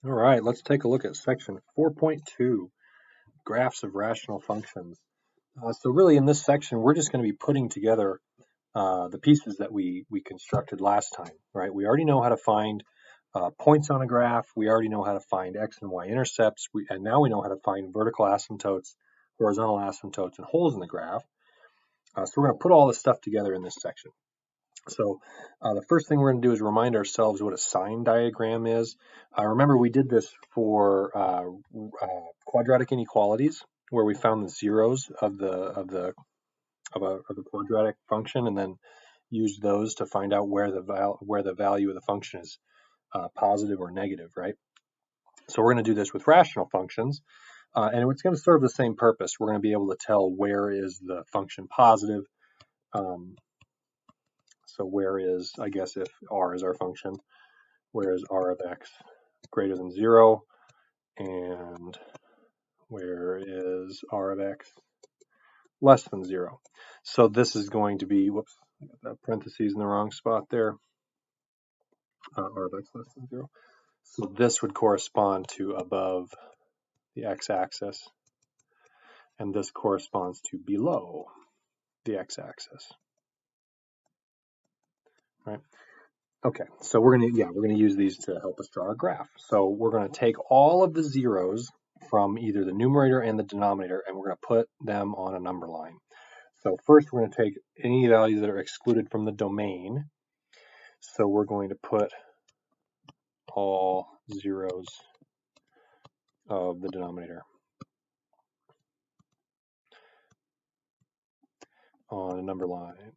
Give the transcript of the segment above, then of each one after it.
All right, let's take a look at section 4.2, graphs of rational functions. So really in this section, we're just going to be putting together the pieces that we constructed last time, right? We already know how to find points on a graph. We already know how to find x and y intercepts. And now we know how to find vertical asymptotes, horizontal asymptotes, and holes in the graph. So we're going to put all this stuff together in this section. So the first thing we're going to do is remind ourselves what a sign diagram is. Remember, we did this for quadratic inequalities, where we found the zeros of a quadratic function, and then used those to find out where the value of the function is positive or negative, right? So we're going to do this with rational functions, and it's going to serve the same purpose. We're going to be able to tell where is the function positive. So where is, I guess, if r is our function, where is r of x greater than 0, and where is r of x less than 0. So this is going to be, whoops, I got that parentheses in the wrong spot there, r of x less than 0. So this would correspond to above the x-axis, and this corresponds to below the x-axis, right? Okay, so we're gonna use these to help us draw a graph. So we're gonna take all of the zeros from either the numerator and the denominator, and we're gonna put them on a number line. So first, we're gonna take any values that are excluded from the domain. So we're going to put all zeros of the denominator on a number line.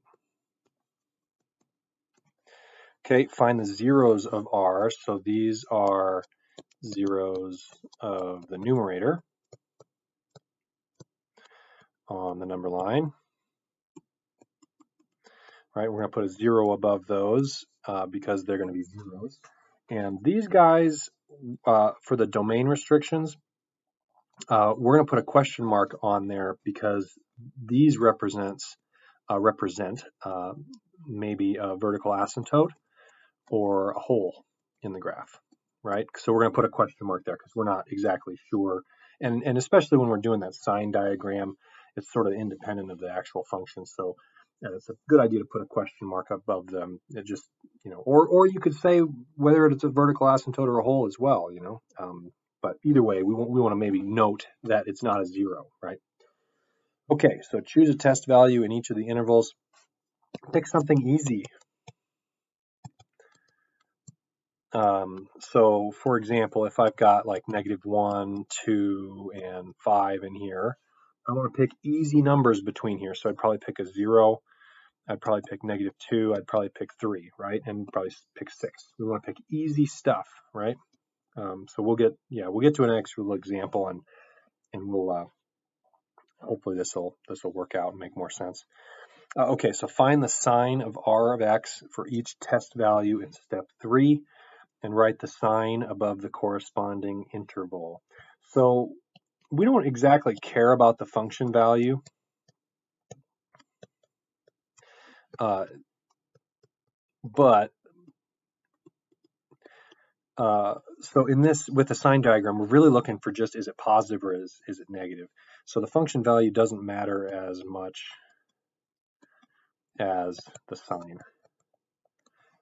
Okay, find the zeros of r. So these are zeros of the numerator on the number line. Right, we're going to put a 0 above those because they're going to be zeros. And these guys, for the domain restrictions, we're going to put a question mark on there because these represent maybe a vertical asymptote or a hole in the graph, right? So we're going to put a question mark there because we're not exactly sure. And especially when we're doing that sign diagram, it's sort of independent of the actual function. So it's a good idea to put a question mark above them. It just, or you could say whether it's a vertical asymptote or a hole as well, but either way, we want to maybe note that it's not a 0, right? Okay, so choose a test value in each of the intervals. Pick something easy. So for example, if I've got like -1, 2, and 5 in here, I want to pick easy numbers between here. So I'd probably pick a 0. I'd probably pick -2. I'd probably pick 3, right? And probably pick 6. We want to pick easy stuff, right? So we'll get to an actual example, and we'll hopefully this will work out and make more sense. Okay, so find the sign of r of x for each test value in step 3. And write the sign above the corresponding interval. So we don't exactly care about the function value, but so in this, with the sign diagram, we're really looking for just, is it positive or is it negative? So the function value doesn't matter as much as the sign,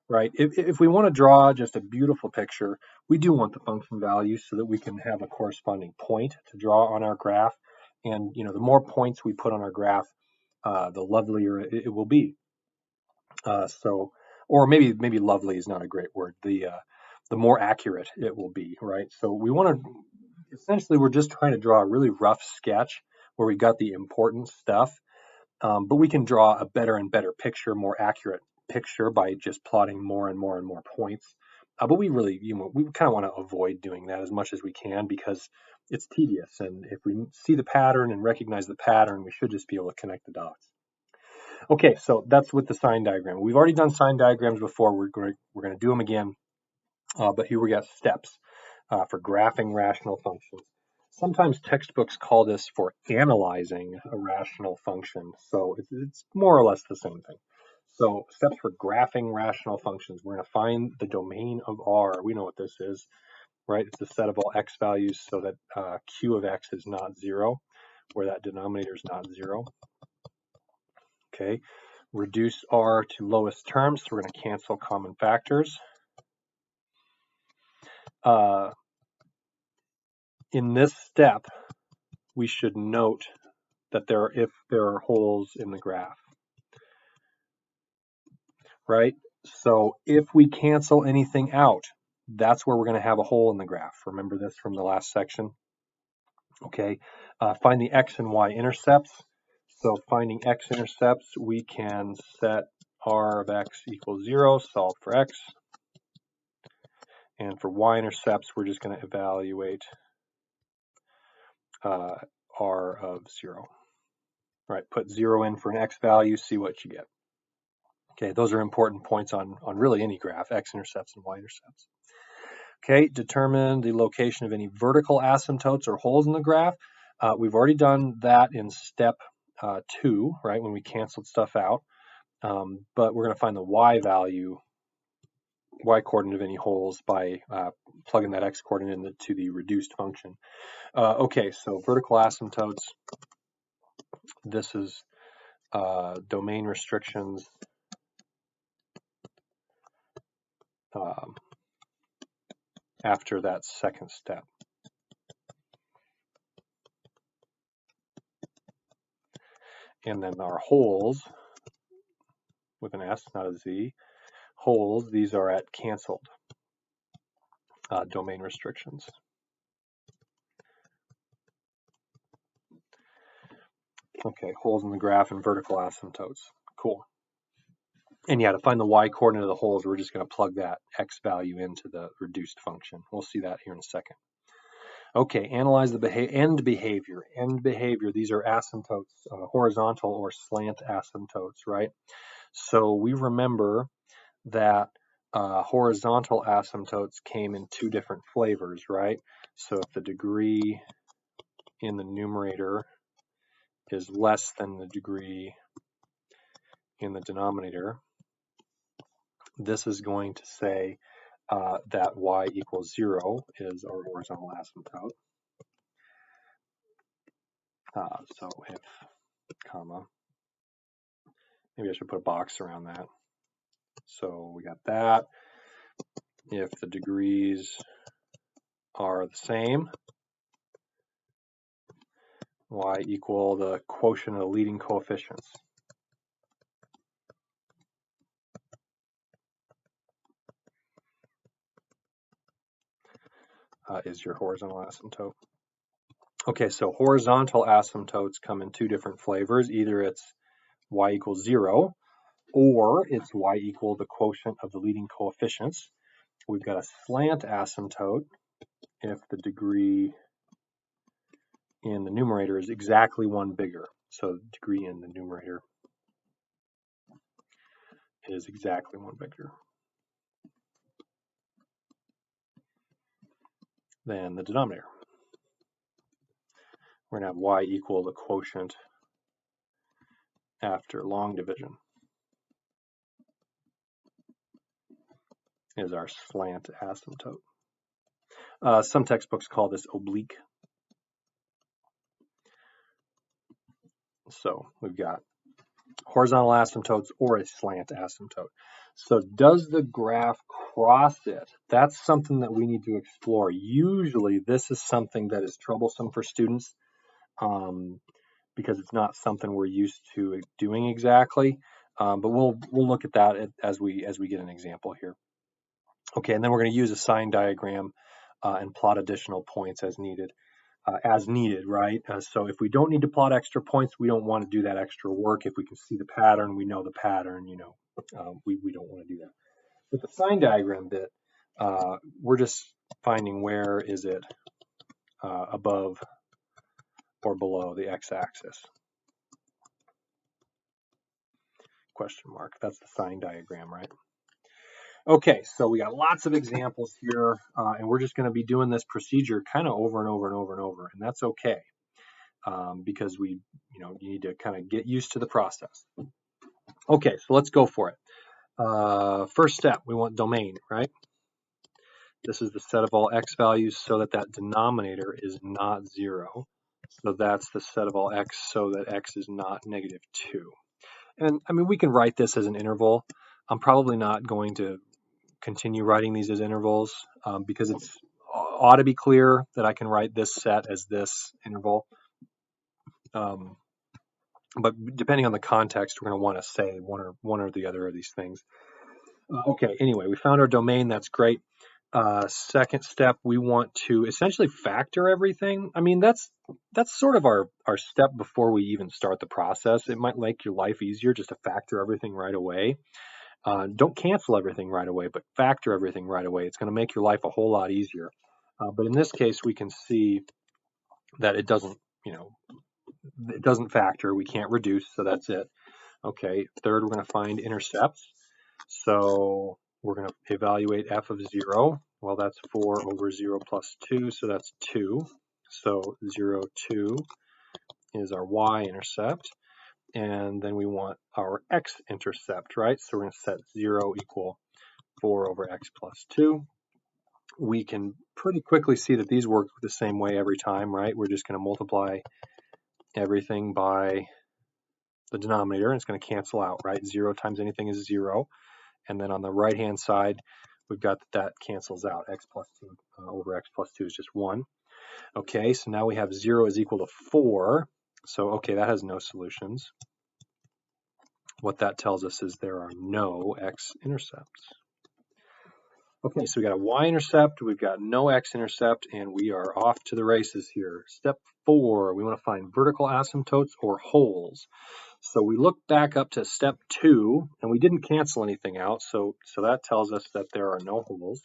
right? If we want to draw just a beautiful picture, we do want the function value so that we can have a corresponding point to draw on our graph. And the more points we put on our graph, the lovelier it will be. Or maybe lovely is not a great word. The more accurate it will be, right? So we want to, essentially, we're just trying to draw a really rough sketch where we got the important stuff, but we can draw a better and better picture, more accurate picture by just plotting more and more and more points. But we really, we kind of want to avoid doing that as much as we can because it's tedious. And if we see the pattern and recognize the pattern, we should just be able to connect the dots. Okay, so that's with the sign diagram. We've already done sign diagrams before. We're going to do them again, but here we got steps for graphing rational functions. Sometimes textbooks call this for analyzing a rational function, so it's more or less the same thing. So steps for graphing rational functions. We're going to find the domain of R. We know what this is. right? It's a set of all x values so that q of x is not 0, where that denominator is not 0. Okay, reduce r to lowest terms, so we're going to cancel common factors. In this step, we should note that if there are holes in the graph, right? So if we cancel anything out, that's where we're going to have a hole in the graph. Remember this from the last section? Okay, find the x and y intercepts. So finding x-intercepts, we can set r of x equals 0, solve for x. And for y-intercepts, we're just going to evaluate r of 0. All right, put 0 in for an x value, see what you get. Okay, those are important points on really any graph, x-intercepts and y-intercepts. Okay, determine the location of any vertical asymptotes or holes in the graph. We've already done that in step 2, right, when we canceled stuff out. But we're going to find the y value, y coordinate of any holes by plugging that x coordinate into the reduced function. Okay, so vertical asymptotes, this is domain restrictions after that second step. And then our holes, with an S, not a Z, holes, these are at canceled domain restrictions. Okay, holes in the graph and vertical asymptotes. Cool. And yeah, to find the y coordinate of the holes, we're just going to plug that x value into the reduced function. We'll see that here in a second. Okay, analyze the end behavior. End behavior, these are asymptotes, horizontal or slant asymptotes, right? So we remember that horizontal asymptotes came in 2 different flavors, right? So if the degree in the numerator is less than the degree in the denominator, this is going to say that y equals 0 is our horizontal asymptote. So if, comma, maybe I should put a box around that. So we got that. If the degrees are the same, y equal the quotient of the leading coefficients. Is your horizontal asymptote. Okay, so horizontal asymptotes come in 2 different flavors. Either it's y equals 0, or it's y equal the quotient of the leading coefficients. We've got a slant asymptote if the degree in the numerator is exactly 1 bigger. So the degree in the numerator is exactly 1 bigger than the denominator. We're going to have y equal the quotient after long division is our slant asymptote. Some textbooks call this oblique. So we've got horizontal asymptotes or a slant asymptote. So does the graph cross it? That's something that we need to explore. Usually this is something that is troublesome for students because it's not something we're used to doing exactly. But we'll look at that as we get an example here. Okay, and then we're going to use a sign diagram and plot additional points as needed, right? So if we don't need to plot extra points, we don't want to do that extra work. If we can see the pattern, we know the pattern, we don't want to do that. With the sign diagram bit, we're just finding where is it above or below the x-axis. Question mark, that's the sign diagram, right? Okay, so we got lots of examples here, and we're just going to be doing this procedure kind of over and over and over and over, and that's okay, because you need to kind of get used to the process. Okay, so let's go for it. First step, we want domain, right? This is the set of all x values so that that denominator is not 0. So that's the set of all x so that x is not negative 2. And I mean, we can write this as an interval. I'm probably not going to continue writing these as intervals because it ought to be clear that I can write this set as this interval. But depending on the context, we're going to want to say one or the other of these things. Okay, anyway, we found our domain. That's great. Second step, we want to essentially factor everything. I mean, that's sort of our step before we even start the process. It might make your life easier just to factor everything right away. Don't cancel everything right away, but factor everything right away. It's going to make your life a whole lot easier. But in this case, we can see that it doesn't, it doesn't factor. We can't reduce, so that's it. Okay, third, we're going to find intercepts. So we're going to evaluate f of 0. Well, that's 4 over 0 plus 2, so that's 2. So 0, 2 is our y-intercept. And then we want our x-intercept, right? So we're going to set 0 equal 4 over x plus 2. We can pretty quickly see that these work the same way every time, right? We're just going to multiply everything by the denominator, and it's going to cancel out, right? 0 times anything is 0. And then on the right-hand side, we've got that cancels out. X plus 2 over x plus 2 is just 1. Okay, so now we have 0 is equal to 4. So, okay, that has no solutions. What that tells us is there are no x-intercepts. Okay, so we got a y-intercept, we've got no x-intercept, and we are off to the races here. Step 4, we want to find vertical asymptotes or holes. So we look back up to step 2, and we didn't cancel anything out, so that tells us that there are no holes.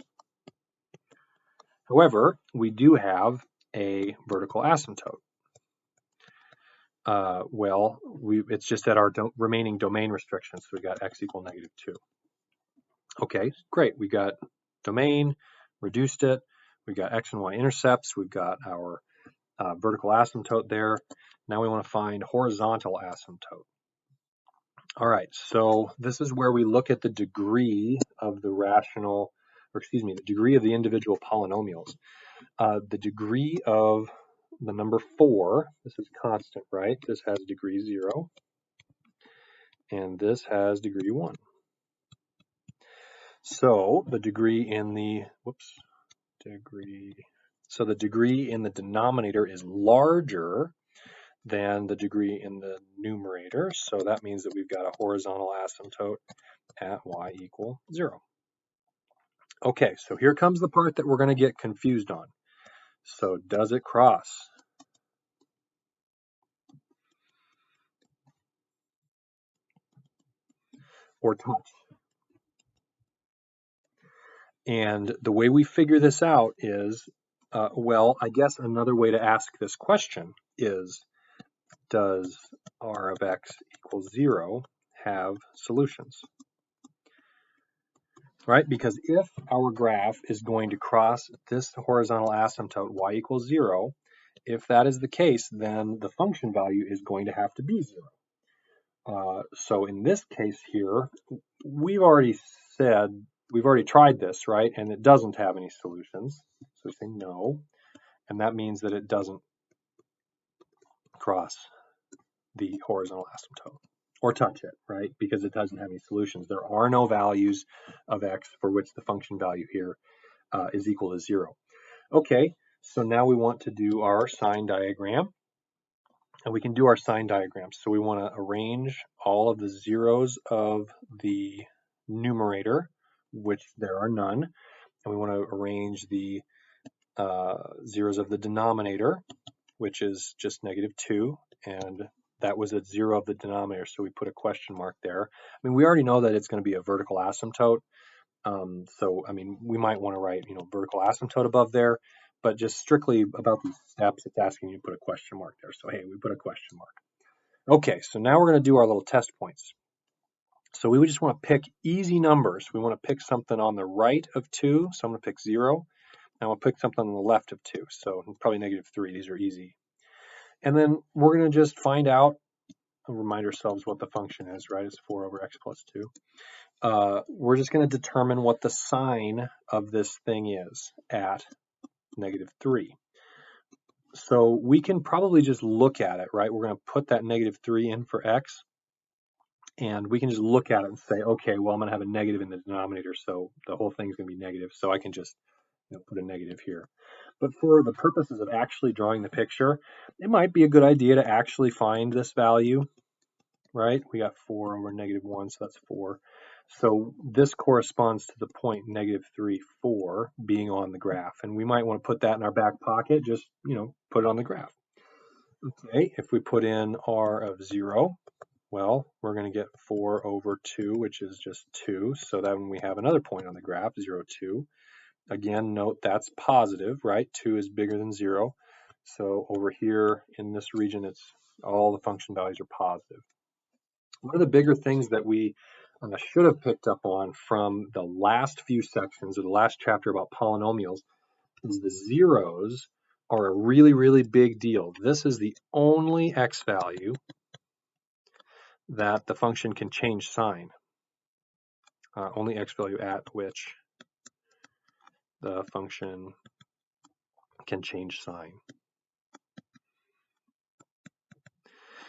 However, we do have a vertical asymptote. It's just at our remaining domain restrictions, so we got x equal negative 2. Okay, great. We got domain, reduced it. We got x and y intercepts. We've got our vertical asymptote there. Now we want to find horizontal asymptote. All right, so this is where we look at the degree of the rational, or excuse me, the degree of the individual polynomials. The degree of the number 4, this is constant, right? This has degree 0, and this has degree 1. So the degree in the, so the degree in the denominator is larger than the degree in the numerator. So that means that we've got a horizontal asymptote at y equal 0. Okay, so here comes the part that we're going to get confused on. So does it cross? Or touch? And the way we figure this out is, well, I guess another way to ask this question is, does r of x equals 0 have solutions? Right? Because if our graph is going to cross this horizontal asymptote y equals 0, if that is the case, then the function value is going to have to be 0. So in this case here, we've already tried this, right? And it doesn't have any solutions. So we say no. And that means that it doesn't cross the horizontal asymptote or touch it, right? Because it doesn't have any solutions. There are no values of x for which the function value here is equal to 0. Okay, so now we want to do our sign diagram. And we can do our sign diagrams. So we want to arrange all of the zeros of the numerator, which there are none. And we want to arrange the zeros of the denominator, which is just negative 2. And that was at 0 of the denominator, so we put a question mark there. I mean, we already know that it's going to be a vertical asymptote. So, I mean, we might want to write, vertical asymptote above there. But just strictly about these steps, it's asking you to put a question mark there. So, hey, we put a question mark. Okay, so now we're going to do our little test points. So we would just want to pick easy numbers. We want to pick something on the right of 2. So I'm going to pick 0. Now I'll pick something on the left of 2. So probably negative 3. These are easy. And then we're going to just find out and remind ourselves what the function is, right? It's 4 over x plus 2. we're just going to determine what the sign of this thing is at -3. So we can probably just look at it, right? We're going to put that -3 in for x, and we can just look at it and say, okay, well, I'm going to have a negative in the denominator, so the whole thing's going to be negative, so I can just put a negative here. But for the purposes of actually drawing the picture, it might be a good idea to actually find this value, right? We got 4 over -1, so that's 4. So this corresponds to the point -3, 4 being on the graph. And we might want to put that in our back pocket, just, put it on the graph. Okay, if we put in r of 0, well, we're going to get 4 over 2, which is just 2. So then we have another point on the graph, 0, 2. Again, note that's positive, right? 2 is bigger than 0. So over here in this region, it's all the function values are positive. One of the bigger things that we should have picked up on from the last few sections or the last chapter about polynomials is the zeros are a really, really big deal. This is the only x value that the function can change sign. Only x value at which the function can change sign.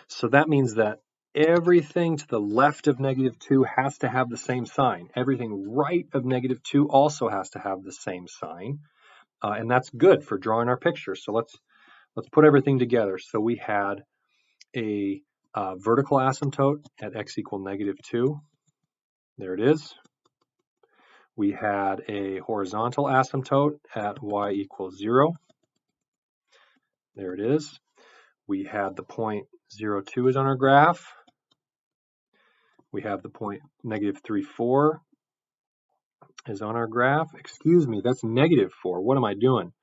So that means that everything to the left of -2 has to have the same sign. Everything right of -2 also has to have the same sign. And that's good for drawing our picture. So let's put everything together. So we had a vertical asymptote at x equal -2. There it is. We had a horizontal asymptote at y equals 0. There it is. We had the point 0, 2 is on our graph. We have the point -3, 4 is on our graph. Excuse me, that's -4. What am I doing?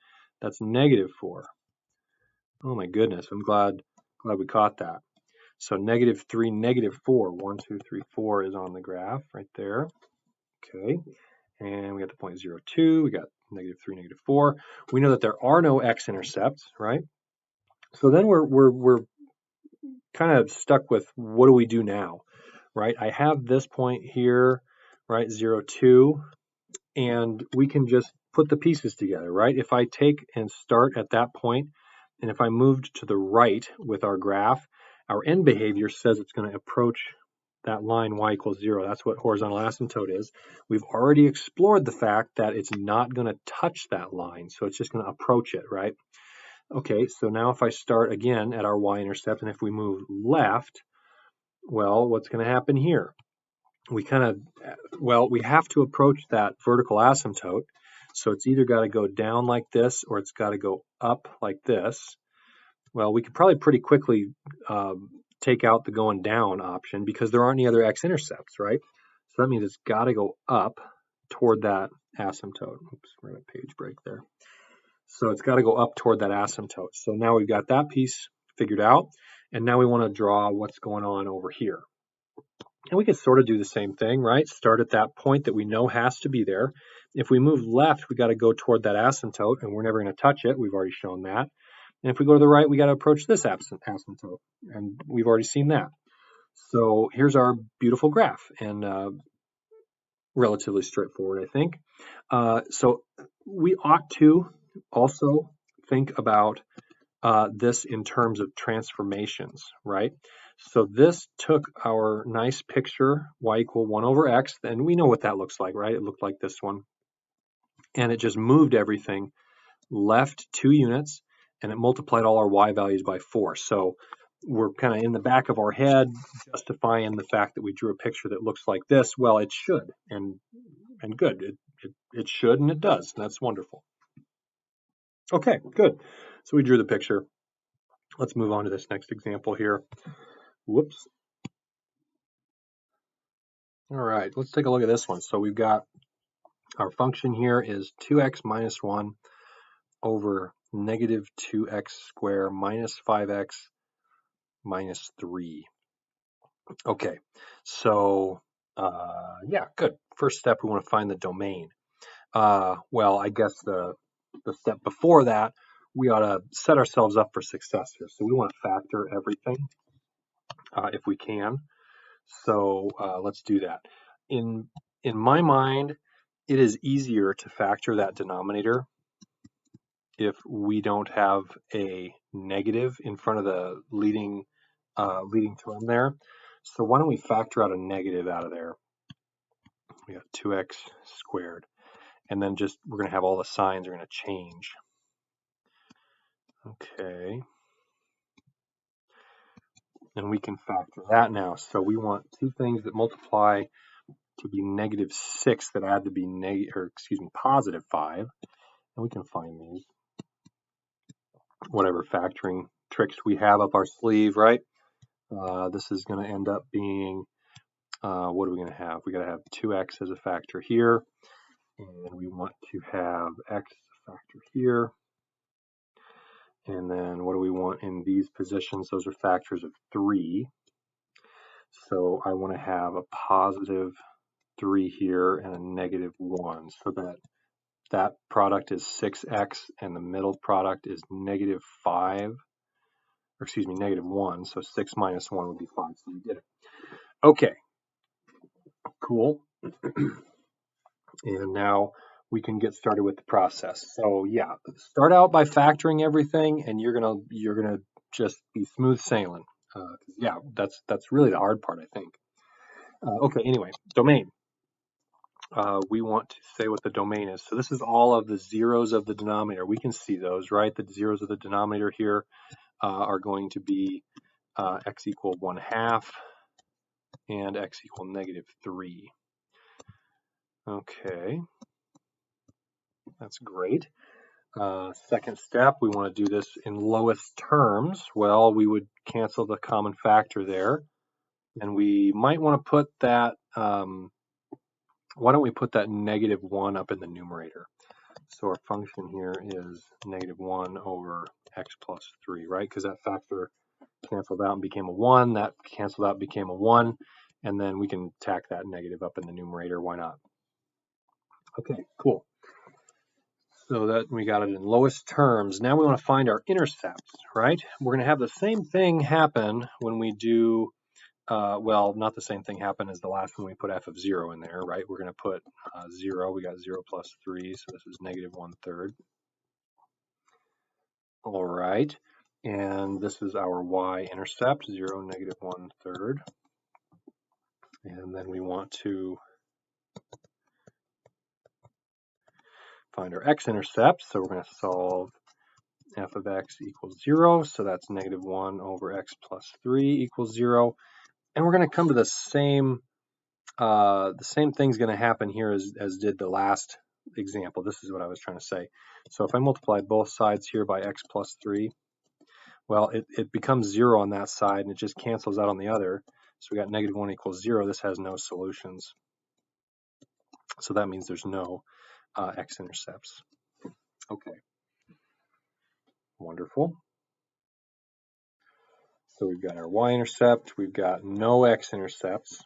That's -4. Oh my goodness, I'm glad we caught that. So -3, -4, 1, 2, 3, 4 is on the graph right there. Okay, and we got the point 0, 2, we got -3, -4. We know that there are no x-intercepts, right? So then we're kind of stuck with what do we do now, right? I have this point here, right, 0, 2, and we can just put the pieces together, right? If I take and start at that point, and if I moved to the right with our graph, our end behavior says it's going to approach that line y equals 0. That's what horizontal asymptote is. We've already explored the fact that it's not going to touch that line, so it's just going to approach it, right? Okay, so now if I start again at our y-intercept, and if we move left, well, what's going to happen here? We have to approach that vertical asymptote. So it's either got to go down like this or it's got to go up like this. Well, we could probably pretty quickly take out the going down option because there aren't any other x-intercepts, right? So that means it's got to go up toward that asymptote. Oops, we're at a page break there. So it's got to go up toward that asymptote. So now we've got that piece figured out. And now we want to draw what's going on over here. And we can sort of do the same thing, right? Start at that point that we know has to be there. If we move left, we got to go toward that asymptote, and we're never going to touch it. We've already shown that. And if we go to the right, we got to approach this asymptote, and we've already seen that. So here's our beautiful graph, and relatively straightforward, I think. So we ought to also think about this in terms of transformations, right? So this took our nice picture, y equal 1 over x, and we know what that looks like, right? It looked like this one. And it just moved everything left 2 units, and it multiplied all our y values by 4. So we're kind of in the back of our head justifying the fact that we drew a picture that looks like this. Well, it should, and good. It should, and it does, and that's wonderful. Okay, good. So we drew the picture. Let's move on to this next example here. Whoops. All right, let's take a look at this one. So we've got our function here is 2x minus 1 over -2x squared minus 5x minus 3. Okay, so yeah, good. First step, we want to find the domain. Well, I guess the step before that, we ought to set ourselves up for success here. So we want to factor everything if we can. So let's do that. in my mind, it is easier to factor that denominator if we don't have a negative in front of the leading term there. So why don't we factor out a negative out of there? We got 2x squared. And then just, we're going to have all the signs are going to change. Okay. And we can factor that now. So we want two things that multiply to be -6 that add to be positive 5. And we can find these. Whatever factoring tricks we have up our sleeve, right? This is going to end up being, what are we going to have? We got to have 2x as a factor here. And we want to have x as a factor here. And then what do we want in these positions? Those are factors of 3. So I want to have a positive 3 here and a -1. So that product is 6x and the middle product is -5. Or excuse me, -1. So 6 minus 1 would be 5. So we did it. Okay. Cool. And now we can get started with the process. So yeah, start out by factoring everything, and you're gonna just be smooth sailing. Yeah, that's really the hard part, I think. Okay. Anyway, domain. We want to say what the domain is. So this is all of the zeros of the denominator. We can see those, right? The zeros of the denominator here are going to be x equal 1/2 and x equal -3. Okay, that's great. Second step, we want to do this in lowest terms. Well, we would cancel the common factor there, and we might want to put that, why don't we put that -1 up in the numerator? So our function here is -1 over x plus 3, right? Because that factor canceled out and became a 1, that canceled out, became a 1, and then we can tack that negative up in the numerator. Why not? Okay, cool. So that we got it in lowest terms. Now we want to find our intercepts, right? We're going to have the same thing happen when we do, well, not the same thing happen as the last one we put f of 0 in there, right? We're going to put 0. We got 0 plus 3, so this is -1/3. All right. And this is our y-intercept, 0, -1/3. And then we want to find our x-intercept. So we're going to solve f of x equals 0. So that's -1 over x plus 3 equals 0. And we're going to come to the same thing's going to happen here as did the last example. This is what I was trying to say. So if I multiply both sides here by x plus 3, well, it becomes 0 on that side, and it just cancels out on the other. So we got -1 equals 0. This has no solutions. So that means there's no x-intercepts. Okay. Wonderful. So we've got our y-intercept. We've got no x-intercepts.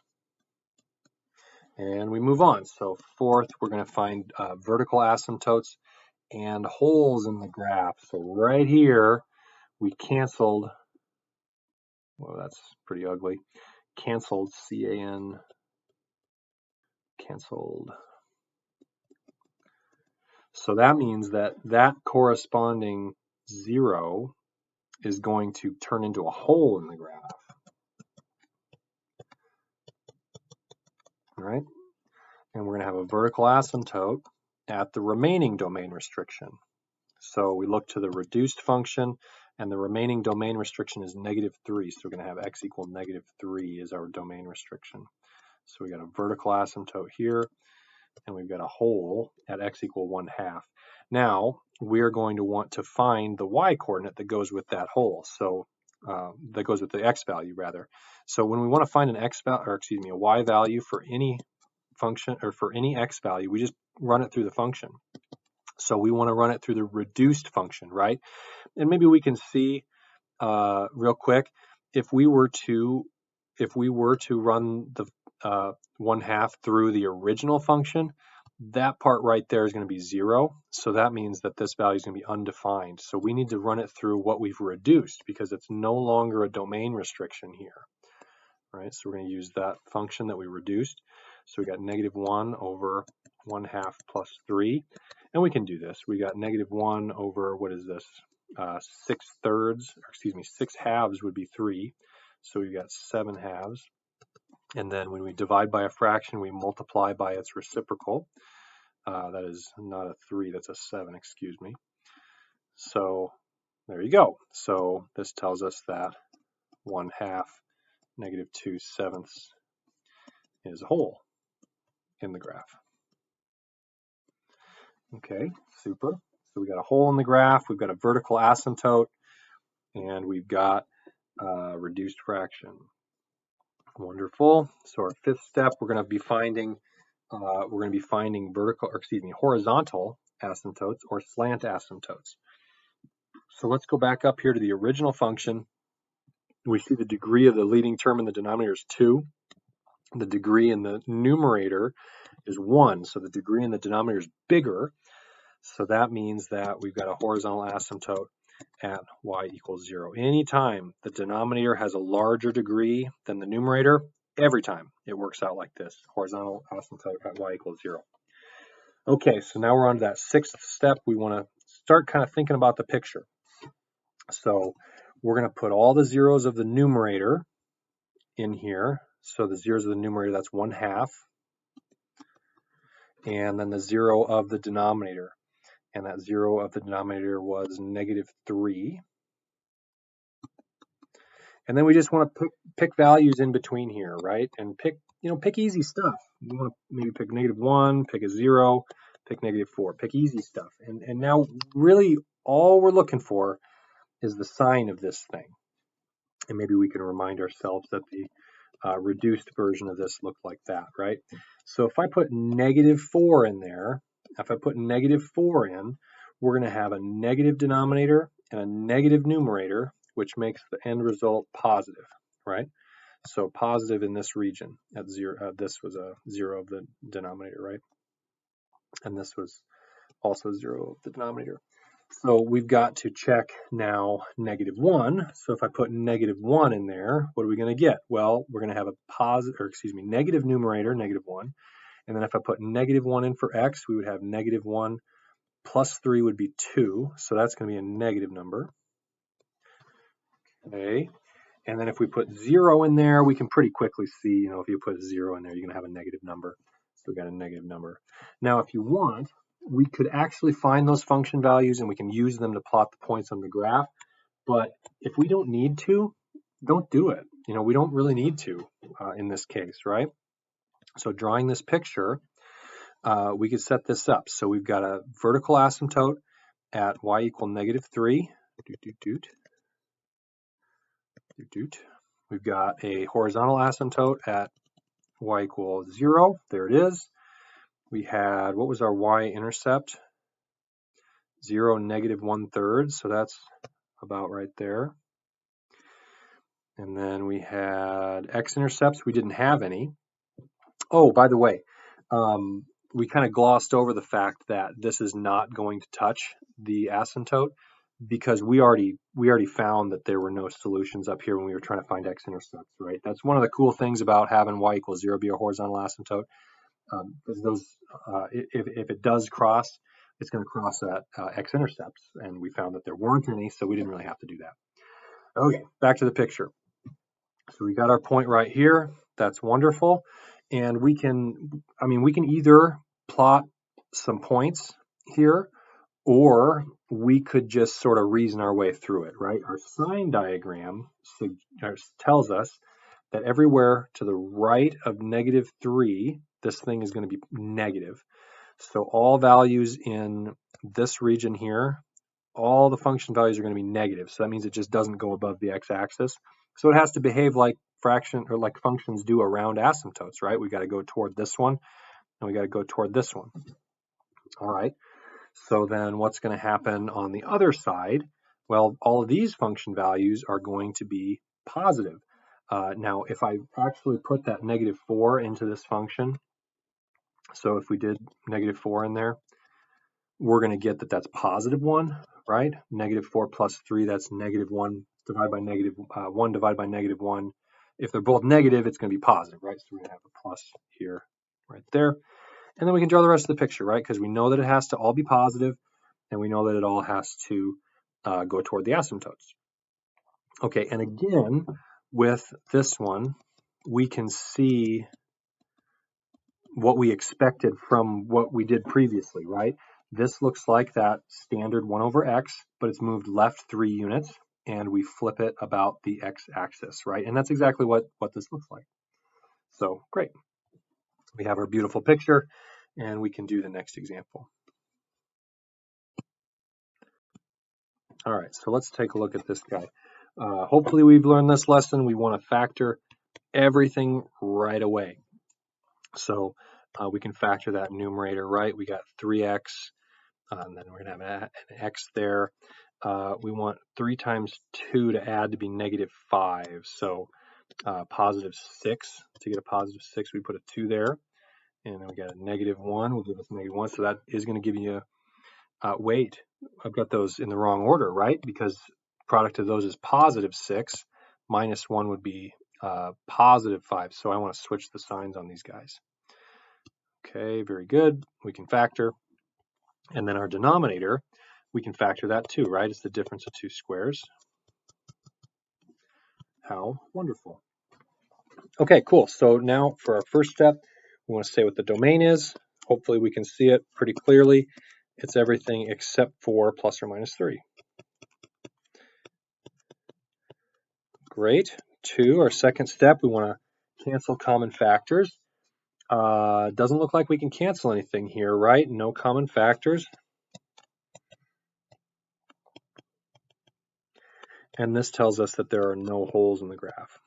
And we move on. So fourth, we're going to find vertical asymptotes and holes in the graph. So right here, we canceled, well, that's pretty ugly, canceled, C-A-N, canceled. So that means that corresponding 0 is going to turn into a hole in the graph. All right? And we're going to have a vertical asymptote at the remaining domain restriction. So we look to the reduced function, and the remaining domain restriction is -3. So we're going to have x equal -3 is our domain restriction. So we got a vertical asymptote here, and we've got a hole at x equal 1/2. Now we're going to want to find the y coordinate that goes with that hole. So that goes with the x value rather. So when we want to find an x value, or excuse me, a y value for any function or for any x value, we just run it through the function. So we want to run it through the reduced function, right? And maybe we can see real quick, if we were to run the 1/2 through the original function, that part right there is going to be 0. So that means that this value is going to be undefined. So we need to run it through what we've reduced because it's no longer a domain restriction here, right? So we're going to use that function that we reduced. So we got negative 1 over 1/2 plus 3. And we can do this. We got negative 1 over, what is this? 6 halves would be 3. So we've got 7 halves. And then when we divide by a fraction, we multiply by its reciprocal. That is not a 3, that's a 7, excuse me. So there you go. So this tells us that 1/2 negative 2/7 is a hole in the graph. Okay, super. So we got a hole in the graph, we've got a vertical asymptote, and we've got a reduced fraction. Wonderful. So our fifth step, we're going to be finding horizontal asymptotes or slant asymptotes. So let's go back up here to the original function. We see the degree of the leading term in the denominator is 2. The degree in the numerator is 1, so the degree in the denominator is bigger. So that means that we've got a horizontal asymptote at y equals 0. Anytime the denominator has a larger degree than the numerator, every time it works out like this, horizontal asymptote at y equals 0. Okay, so now we're on to that sixth step. We want to start kind of thinking about the picture. So we're going to put all the zeros of the numerator in here. So the zeros of the numerator, that's 1/2. And then the 0 of the denominator. And that 0 of the denominator was negative 3. And then we just want to pick values in between here, right? And pick easy stuff. You want to maybe pick negative 1, pick a 0, pick negative 4, pick easy stuff. And now really all we're looking for is the sign of this thing. And maybe we can remind ourselves that the reduced version of this looked like that, right? So if I put negative 4 in there, we're going to have a negative denominator and a negative numerator, which makes the end result positive, right? So positive in this region at 0. This was a 0 of the denominator, right? And this was also 0 of the denominator. So we've got to check now negative 1. So if I put negative 1 in there, what are we going to get? Well, we're going to have a negative numerator, negative 1. And then if I put negative 1 in for x, we would have negative 1 plus 3 would be 2. So that's going to be a negative number. Okay. And then if we put 0 in there, we can pretty quickly see, if you put 0 in there, you're going to have a negative number. So we've got a negative number. Now, if you want, we could actually find those function values and we can use them to plot the points on the graph. But if we don't need to, don't do it. We don't really need to in this case, right? So drawing this picture, we could set this up. So we've got a vertical asymptote at y equal negative 3. We've got a horizontal asymptote at y equals 0. There it is. We had, what was our y-intercept? 0, negative 1/3. So that's about right there. And then we had x-intercepts. We didn't have any. Oh, by the way, we kind of glossed over the fact that this is not going to touch the asymptote because we already found that there were no solutions up here when we were trying to find x-intercepts, right? That's one of the cool things about having y equals 0 be a horizontal asymptote. Because those, if it does cross, it's going to cross at x-intercepts, and we found that there weren't any, so we didn't really have to do that. Okay, back to the picture. So we got our point right here. That's wonderful, and we can either plot some points here, or we could just sort of reason our way through it, right? Our sign diagram tells us that everywhere to the right of negative 3, this thing is going to be negative. So all values in this region here, all the function values are going to be negative. So that means it just doesn't go above the x-axis. So it has to behave like functions do around asymptotes, right? We got to go toward this one, and we got to go toward this one. All right. So then what's going to happen on the other side? Well, all of these function values are going to be positive. Now, if I actually put that negative 4 into this function, so if we did negative 4 in there, we're going to get that that's positive 1, right? Negative 4 plus 3, that's negative 1 divided by negative 1 divided by negative 1. If they're both negative, it's going to be positive, right? So we're going to have a plus here, right there. And then we can draw the rest of the picture, right? Because we know that it has to all be positive, and we know that it all has to go toward the asymptotes. Okay, and again, with this one, we can see what we expected from what we did previously, right? This looks like that standard 1 over x, but it's moved left 3 units, and we flip it about the x-axis, right? And that's exactly what this looks like. So great. We have our beautiful picture, and we can do the next example. All right, so let's take a look at this guy. Hopefully we've learned this lesson. We want to factor everything right away. So we can factor that numerator, right? We got 3x, and then we're going to have an x there. We want 3 times 2 to add to be -5. So positive 6. To get a positive 6, we put a 2 there. And then we got a -1 will give us -1. So that is going to give you wait, I've got those in the wrong order, right? Because product of those is positive 6. -1 would be positive 5. So I want to switch the signs on these guys. Okay, very good. We can factor. And then our denominator, we can factor that too, right? It's the difference of 2 squares. How wonderful. Okay, cool. So now for our first step, we want to say what the domain is. Hopefully we can see it pretty clearly. It's everything except for plus or minus 3. Great. 2, our second step, we want to cancel common factors. Doesn't look like we can cancel anything here, right? No common factors. And this tells us that there are no holes in the graph.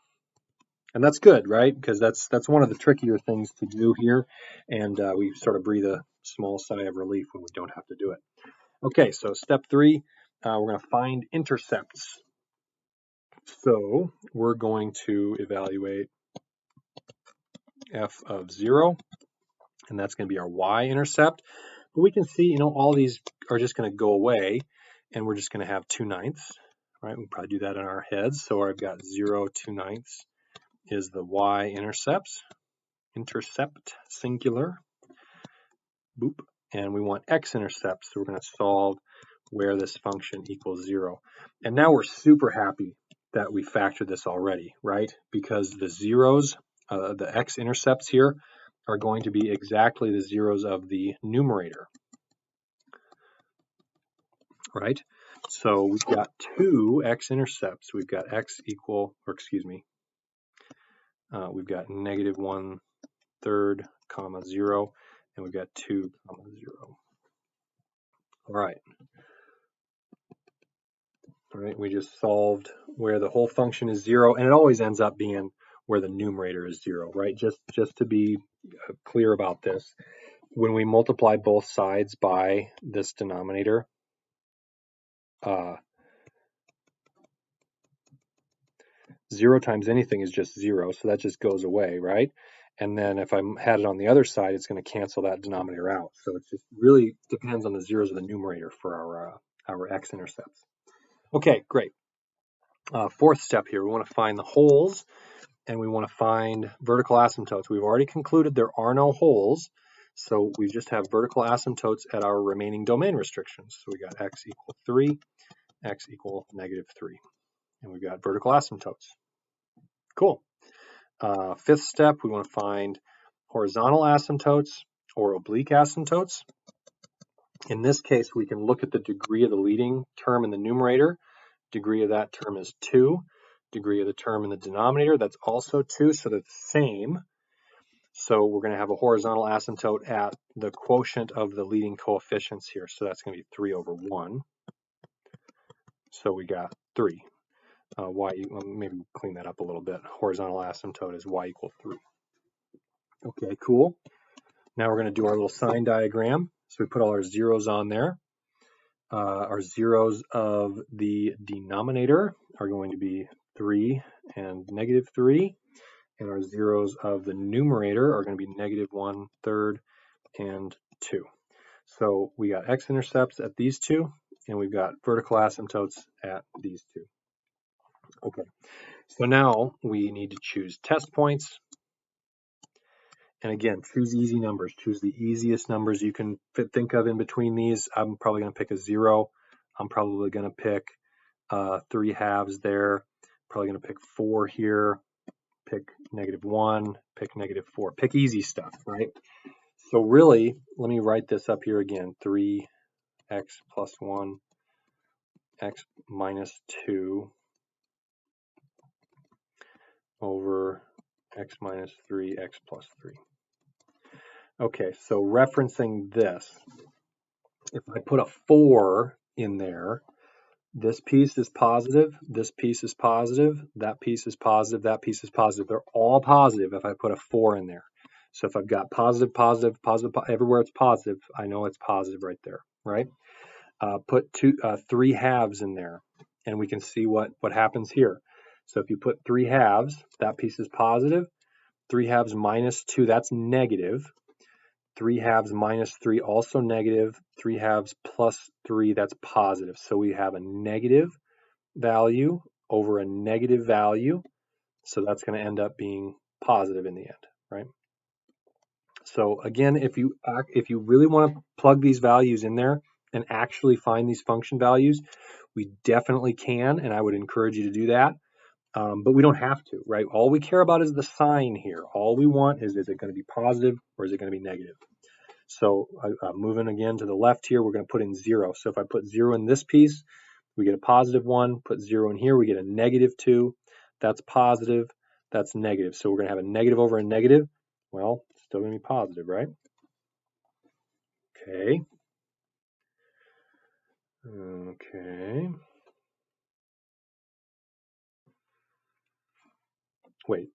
And that's good, right? Because that's one of the trickier things to do here. And we sort of breathe a small sigh of relief when we don't have to do it. Okay, so step 3, we're going to find intercepts. So we're going to evaluate f of 0, and that's going to be our y-intercept. But we can see, all these are just going to go away, and we're just going to have 2/9, right? We'll probably do that in our heads. So I've got 0, 2/9 is the y-intercepts. Intercept, singular. Boop. And we want x-intercepts, so we're going to solve where this function equals 0. And now we're super happy that we factored this already, right? Because the zeros, the x-intercepts here, are going to be exactly the zeros of the numerator, right? So we've got 2 x-intercepts. We've got x equal, or excuse me, we've got -1/3, 0, and we've got 2, 0. All right. All right, we just solved where the whole function is 0, and it always ends up being where the numerator is 0, right? Just to be clear about this, when we multiply both sides by this denominator, 0 times anything is just 0, so that just goes away, right? And then if I had it on the other side, it's going to cancel that denominator out. So it just really depends on the zeros of the numerator for our x-intercepts. Okay, great. Fourth step here, we want to find the holes, and we want to find vertical asymptotes. We've already concluded there are no holes, so we just have vertical asymptotes at our remaining domain restrictions. So we got x equal 3, x equal -3, and we've got vertical asymptotes. Cool. Fifth step, we want to find horizontal asymptotes or oblique asymptotes. In this case, we can look at the degree of the leading term in the numerator. Degree of that term is 2. Degree of the term in the denominator, that's also 2, so they're the same. So we're going to have a horizontal asymptote at the quotient of the leading coefficients here. So that's going to be 3/1. So we got 3. Maybe clean that up a little bit. Horizontal asymptote is y equal 3. Okay, cool. Now we're going to do our little sign diagram. So we put all our zeros on there. Our zeros of the denominator are going to be 3 and -3. And our zeros of the numerator are going to be -1/3 and 2. So we got x-intercepts at these two, and we've got vertical asymptotes at these two. Okay, so now we need to choose test points. And again, choose easy numbers. Choose the easiest numbers you can think of in between these. I'm probably going to pick a 0. I'm probably going to pick 3 halves there. Probably going to pick 4 here. Pick -1. Pick -4. Pick easy stuff, right? So really, let me write this up here again. 3x plus 1, x minus 2 over x minus 3, x plus 3. Okay, so referencing this, if I put a 4 in there, this piece is positive, this piece is positive, that piece is positive, that piece is positive. They're all positive if I put a 4 in there. So if I've got positive, positive, positive, everywhere it's positive, I know it's positive right there, right? Put 3 halves in there, and we can see what happens here. So if you put 3 halves, that piece is positive. 3 halves minus 2, that's negative. 3 halves minus 3, also negative. 3 halves plus 3, that's positive. So we have a negative value over a negative value. So that's going to end up being positive in the end, right? So again, if you really want to plug these values in there and actually find these function values, we definitely can, and I would encourage you to do that. But we don't have to, right? All we care about is the sign here. All we want is it going to be positive or is it going to be negative? So moving again to the left here, we're going to put in 0. So if I put 0 in this piece, we get a positive 1. Put 0 in here, we get a -2. That's positive. That's negative. So we're going to have a negative over a negative. Well, it's still going to be positive, right? Okay. Okay. Wait,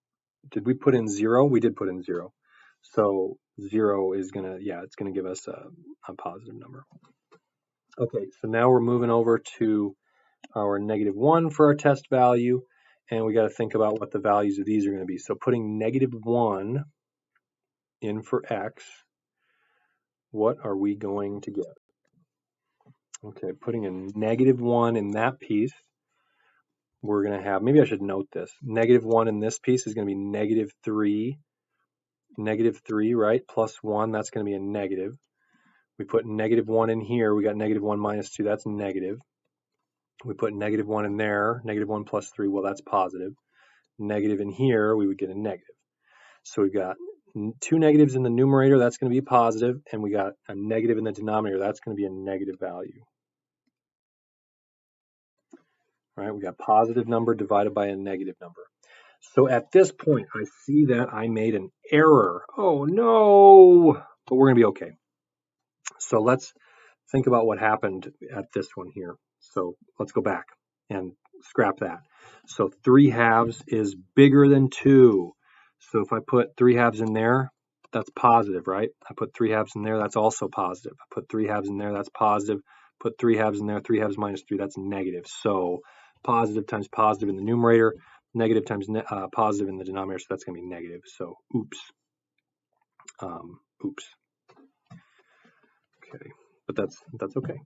did we put in 0? We did put in 0. So 0 is going to, yeah, it's going to give us a positive number. Okay, so now we're moving over to our -1 for our test value, and we got to think about what the values of these are going to be. So putting -1 in for x, what are we going to get? Okay, putting a -1 in that piece, we're going to have, maybe I should note this, -1 in this piece is going to be -3, -3, right? Plus 1, that's going to be a negative. We put -1 in here, we got -1 minus 2, that's negative. We put -1 in there, -1 plus 3, well, that's positive. Negative in here, we would get a negative. So we've got 2 negatives in the numerator, that's going to be positive, and we got a negative in the denominator, that's going to be a negative value. Right? We got positive number divided by a negative number. So at this point, I see that I made an error. Oh no! But we're going to be okay. So let's think about what happened at this one here. So let's go back and scrap that. So 3 halves is bigger than 2. So if I put 3 halves in there, that's positive, right? I put 3 halves in there, that's also positive. I put 3 halves in there, that's positive. Put 3 halves in there, 3 halves minus 3, that's negative. So positive times positive in the numerator, negative times positive in the denominator, so that's going to be negative. So oops. Oops. Okay, but that's okay.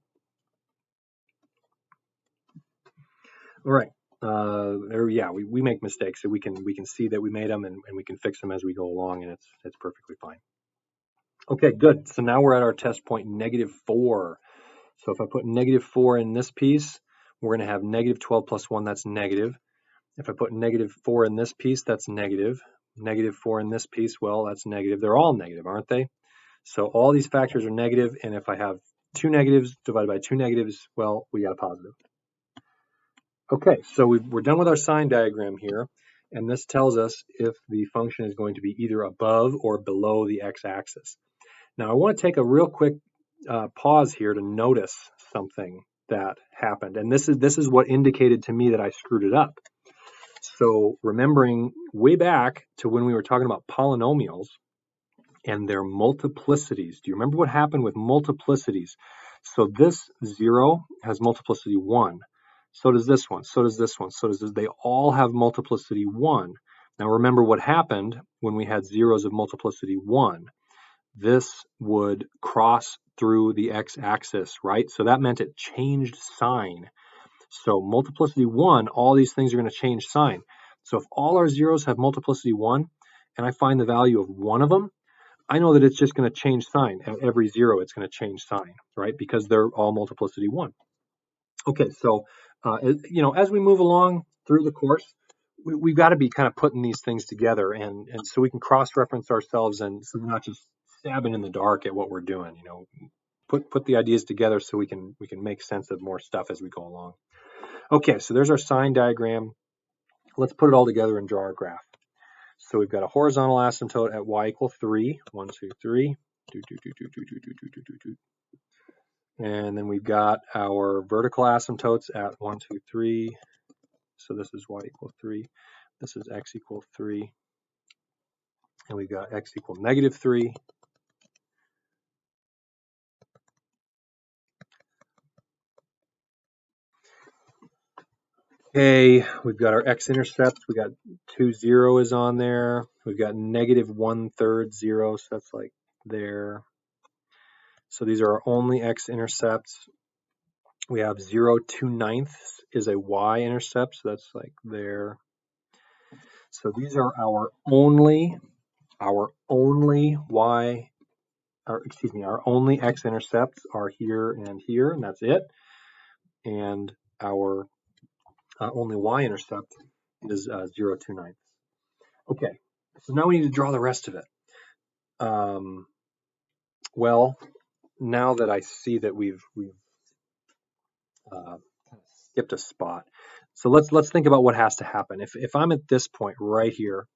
All right. Yeah, we make mistakes, so we can see that we made them, and we can fix them as we go along, and it's perfectly fine. Okay, good. So now we're at our test point -4. So if I put -4 in this piece, we're going to have -12 plus 1, that's negative. If I put -4 in this piece, that's negative. -4 in this piece, well, that's negative. They're all negative, aren't they? So all these factors are negative, and if I have 2 negatives divided by 2 negatives, well, we got a positive. Okay, so we're done with our sign diagram here, and this tells us if the function is going to be either above or below the x-axis. Now, I want to take a real quick pause here to notice something that happened, and this is what indicated to me that I screwed it up. So remembering way back to when we were talking about polynomials and their multiplicities, do you remember what happened with multiplicities? So this 0 has multiplicity 1. So does this one, so does this one, so does this. They all have multiplicity 1. Now remember what happened when we had zeros of multiplicity 1. This would cross through the x-axis, right? So that meant it changed sign. So multiplicity 1, all these things are going to change sign. So if all our zeros have multiplicity 1, and I find the value of one of them, I know that it's just going to change sign. At every 0, it's going to change sign, right? Because they're all multiplicity 1. Okay, so as we move along through the course, we've got to be kind of putting these things together, and so we can cross-reference ourselves, and so we're not just stabbing in the dark at what we're doing. Put the ideas together so we can make sense of more stuff as we go along. Okay, so there's our sign diagram. Let's put it all together and draw our graph. So we've got a horizontal asymptote at y equal 3. 1, 2, 3. And then we've got our vertical asymptotes at 1, 2, 3. So this is y equal 3. This is x equal 3. And we've got x equal negative 3. Okay, we've got our x-intercepts. We got 2, 0 is on there. We've got negative 1/3, 0, so that's like there. So these are our only x-intercepts. We have 0, 2/9 is a y-intercept, so that's like there. So these are our only y, or excuse me, our only x-intercepts are here, and that's it. And our only y-intercept is 0, 2/9. Okay, so now we need to draw the rest of it. Well, now that I see that we've skipped a spot, so let's think about what has to happen. If I'm at this point right here,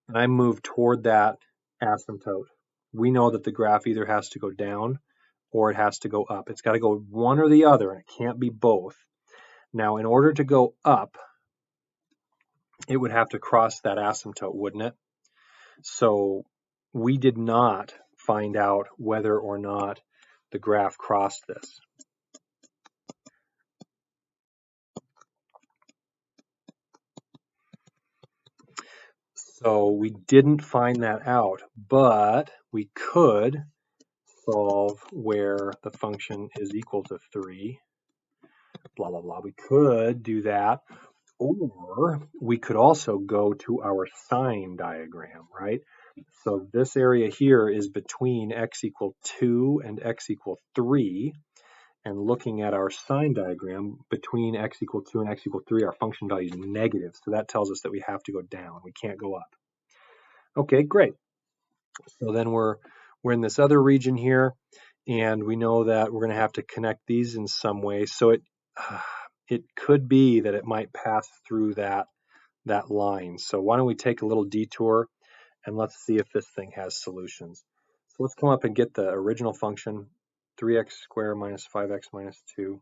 and I move toward that asymptote, we know that the graph either has to go down or it has to go up. It's got to go one or the other, and it can't be both. Now, in order to go up, it would have to cross that asymptote, wouldn't it? So we did not find out whether or not the graph crossed this. So we didn't find that out, but we could solve where the function is equal to 3. Blah, blah, blah. We could do that, or we could also go to our sign diagram, right? So this area here is between x equal 2 and x equal 3. And looking at our sign diagram, between x equal 2 and x equal 3, our function value is negative. So that tells us that we have to go down. We can't go up. Okay, great. So then we're in this other region here, and we know that we're going to have to connect these in some way. So it could be that it might pass through that line. So why don't we take a little detour, and let's see if this thing has solutions. So let's come up and get the original function, 3x squared minus 5x minus 2.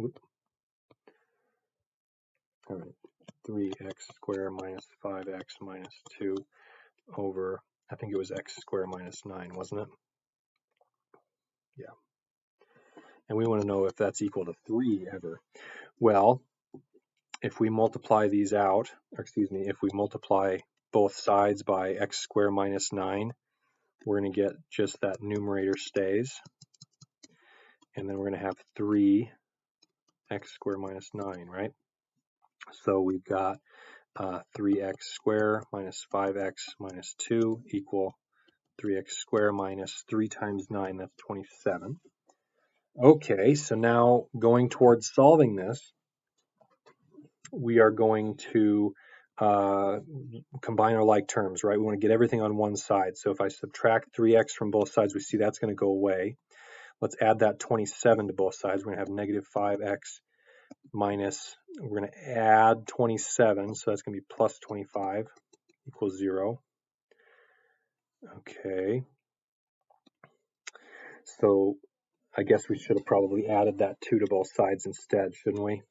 Oops. All right, 3x squared minus 5x minus 2 over, I think it was x squared minus 9, wasn't it? Yeah. And we want to know if that's equal to 3 ever. Well, if we multiply these out, or excuse me, if we multiply both sides by x squared minus 9, we're going to get just that numerator stays. And then we're going to have 3x squared minus 9, right? So we've got 3x squared minus 5x minus 2 equal 3x squared minus 3 times 9, that's 27. Okay, so now going towards solving this, we are going to combine our like terms, right? We want to get everything on one side. So if I subtract 3x from both sides, we see that's going to go away. Let's add that 27 to both sides. We're going to have negative 5x minus, we're going to add 27, so that's going to be plus 25 equals 0. Okay. So I guess we should have probably added that 2 to both sides instead, shouldn't we?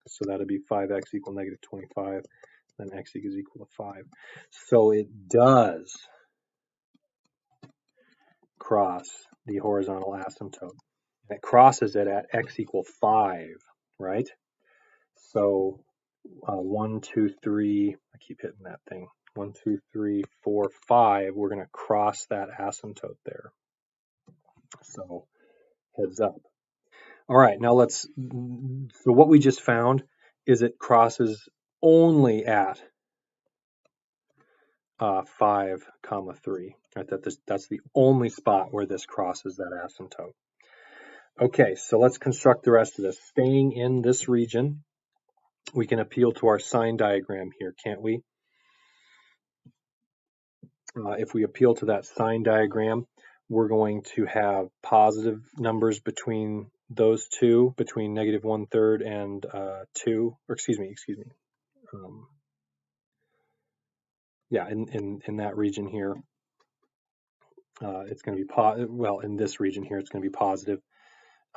So that'd be 5x equal negative 25, then x is equal to 5. So it does cross the horizontal asymptote. It crosses it at x equal 5, right? So 1, 2, 3, I keep hitting that thing. 1, 2, 3, 4, 5, we're going to cross that asymptote there. So heads up. All right, now so what we just found is it crosses only at 5, 3. Right? That's the only spot where this crosses that asymptote. Okay, so let's construct the rest of this. Staying in this region, we can appeal to our sign diagram here, can't we? If we appeal to that sign diagram, we're going to have positive numbers between those two, between negative 1/3 and 2, or excuse me. Yeah, in that region here, it's going to be well, in this region here, it's going to be positive.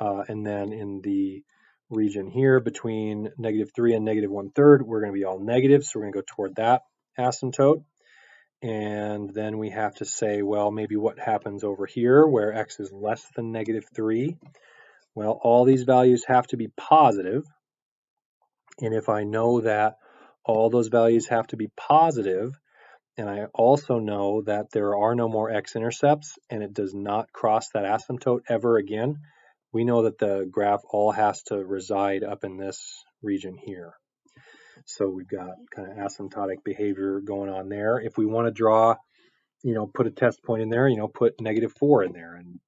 And then in the region here between -3 and negative 1/3, we're going to be all negative, so we're going to go toward that asymptote. And then we have to say, well, maybe what happens over here where x is less than -3? Well, all these values have to be positive. And if I know that all those values have to be positive, and I also know that there are no more x-intercepts and it does not cross that asymptote ever again, we know that the graph all has to reside up in this region here. So we've got kind of asymptotic behavior going on there. If we want to draw, put a test point in there, put -4 in there and,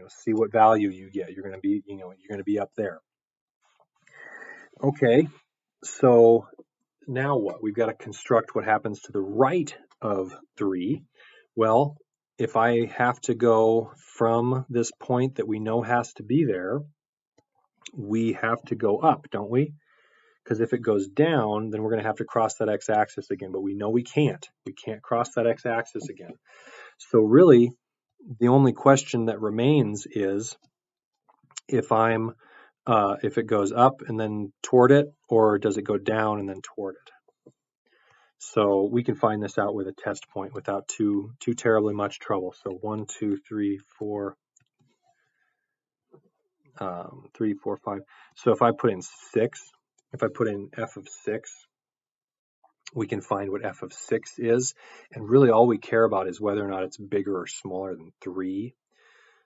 see what value you get. You're going to be, you're going to be up there. Okay, so now what? We've got to construct what happens to the right of 3. Well, if I have to go from this point that we know has to be there, we have to go up, don't we? Because if it goes down, then we're going to have to cross that x-axis again, but we know we can't. We can't cross that x-axis again. So really, the only question that remains is if it goes up and then toward it, or does it go down and then toward it? So we can find this out with a test point without too terribly much trouble. So 1, 2, 3, 4, 3, 4, 5. So if I put in 6, if I put in f of 6, we can find what f of 6 is. And really all we care about is whether or not it's bigger or smaller than 3.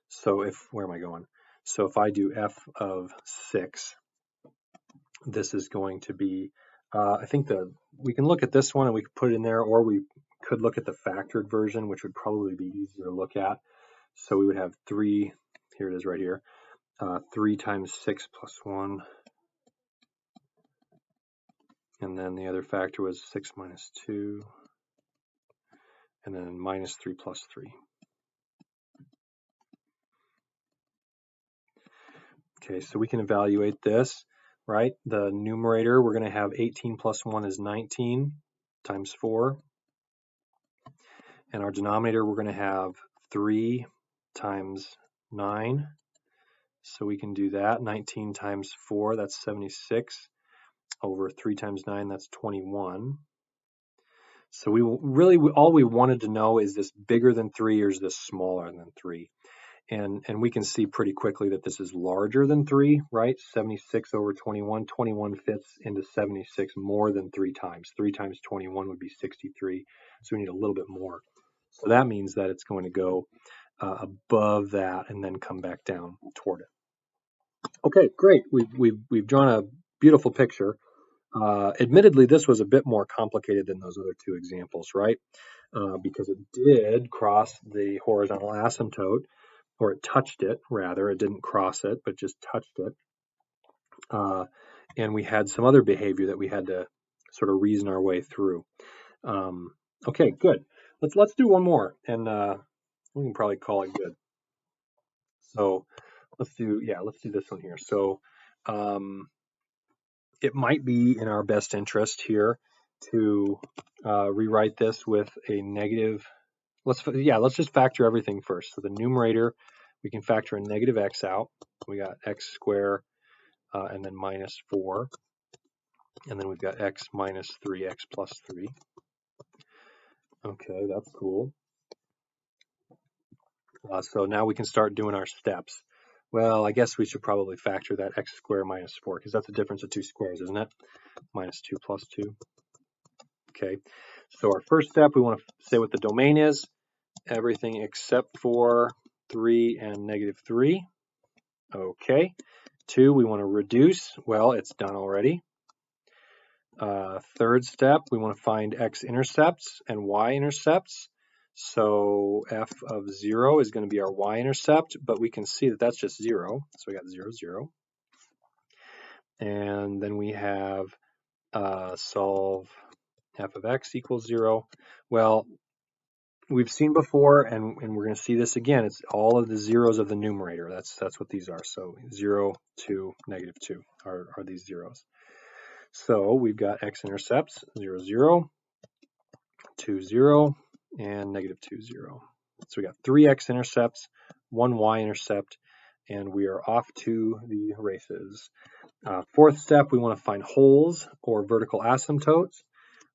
So where am I going? So if I do f of 6, this is going to be, I think we can look at this one and we could put it in there, or we could look at the factored version, which would probably be easier to look at. So we would have 3, here it is right here, 3 times 6 plus 1. And then the other factor was 6 minus 2. And then minus 3 plus 3. Okay, so we can evaluate this, right? The numerator, we're going to have 18 plus 1 is 19 times 4. And our denominator, we're going to have 3 times 9. So we can do that. 19 times 4, that's 76. Over 3 times 9, that's 21. So we really, all we wanted to know is this bigger than 3 or is this smaller than 3? And we can see pretty quickly that this is larger than 3, right? 76 over 21. 21 fits into 76 more than 3 times. 3 times 21 would be 63. So we need a little bit more. So that means that it's going to go above that and then come back down toward it. Okay, great. We've drawn a beautiful picture. Admittedly, this was a bit more complicated than those other two examples, right? Because it did cross the horizontal asymptote, or it touched it, rather. It didn't cross it, but just touched it. And we had some other behavior that we had to sort of reason our way through. Okay, good. Let's do one more, and we can probably call it good. So let's do this one here. So it might be in our best interest here to rewrite this with a negative. Let's just factor everything first. So the numerator, we can factor a negative x out. We got x squared and then minus 4. And then we've got x minus 3x plus 3. Okay, that's cool. So now we can start doing our steps. Well, I guess we should probably factor that x squared minus 4, because that's the difference of two squares, isn't it? Minus 2 plus 2. Okay, so our first step, we want to say what the domain is. Everything except for 3 and negative 3. Okay. 2, we want to reduce. Well, it's done already. Third step, we want to find x-intercepts and y-intercepts. So f of 0 is going to be our y-intercept, but we can see that that's just 0. So we got 0, 0. And then we have solve f of x equals 0. Well, we've seen before, and we're going to see this again, it's all of the zeros of the numerator. That's what these are. So 0, 2, negative 2 are these zeros. So we've got x-intercepts, 0, 0, 2, 0, and negative 2, 0. So we got 3 x-intercepts, 1 y-intercept, and we are off to the races. Fourth step, we want to find holes or vertical asymptotes,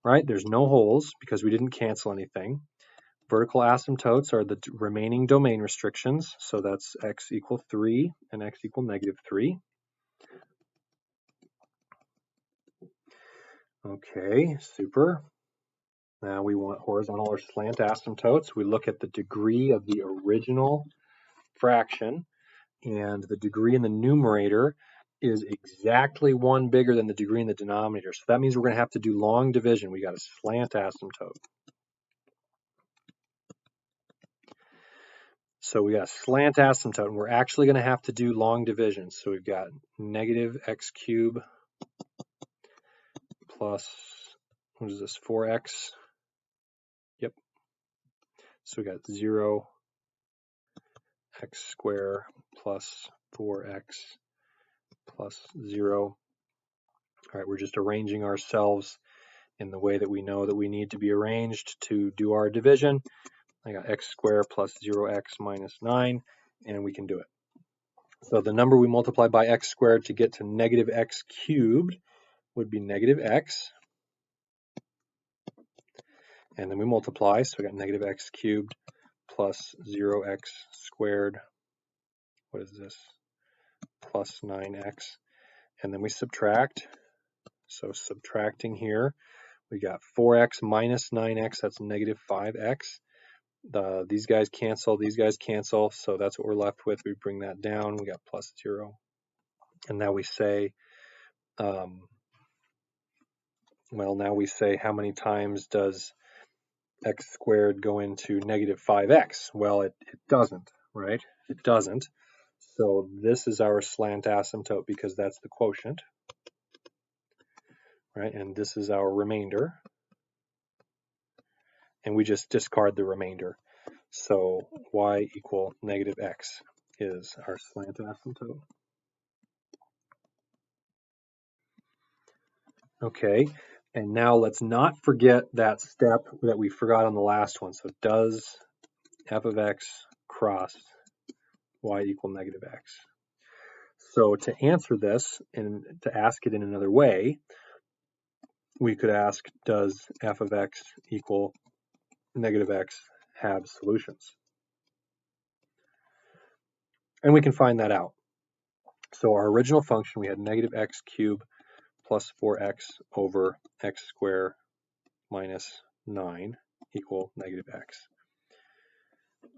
right? There's no holes because we didn't cancel anything. Vertical asymptotes are the remaining domain restrictions. So that's x equal 3 and x equal negative 3. Okay, super. Now we want horizontal or slant asymptotes. We look at the degree of the original fraction, and the degree in the numerator is exactly 1 bigger than the degree in the denominator. So that means we're going to have to do long division. We got a slant asymptote. So we got a slant asymptote, and we're actually going to have to do long division. So we've got negative x cubed plus, what is this, 4x? Yep. So we got 0 x squared plus 4x plus 0. All right, we're just arranging ourselves in the way that we know that we need to be arranged to do our division. I got x squared plus 0x minus 9, and we can do it. So the number we multiply by x squared to get to negative x cubed would be negative x. And then we multiply, so we got negative x cubed plus 0x squared. What is this? Plus 9x. And then we subtract. So subtracting here, we got 4x minus 9x, that's negative 5x. These guys cancel, so that's what we're left with. We bring that down, we got plus 0. And now we say, well, now we say how many times does x squared go into negative 5x? Well, it doesn't, right? It doesn't. So this is our slant asymptote because that's the quotient, right? And this is our remainder. And we just discard the remainder. So y equal negative x is our slant asymptote. Okay, and now let's not forget that step that we forgot on the last one. So does f of x cross y equal negative x? So to answer this and to ask it in another way, we could ask, does f of x equal negative x have solutions? And we can find that out. So our original function, we had negative x cubed plus 4x over x squared minus 9 equal negative x.